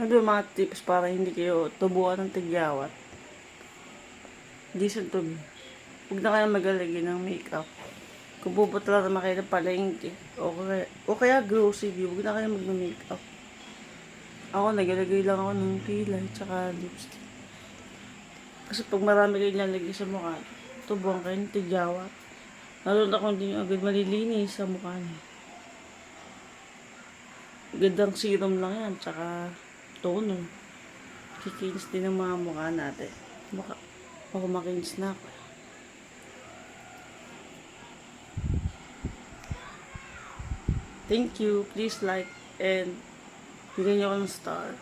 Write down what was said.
Ano yung mga tips para hindi kayo tubuan ng tigyawat? Diesel to be. Huwag na kayo magalagay ng makeup. Kung pupunta lang naman kayo ng palengke, o kaya grocery, huwag na kayo mag-makeup. Ako, nagalagay lang ako ng kilay, tsaka lipstick. Kasi pag marami kayo nilalagay sa mukha, tubuan kayo ng tigyawat. Lalo na kung hindi nyo agad malilinis sa mukha niyo. Gandang serum lang yan, tsaka toner. Kikinis din ang mga mukha natin. Ako makinis na ako. Thank you. Please like and bigyan nyo ako ng star.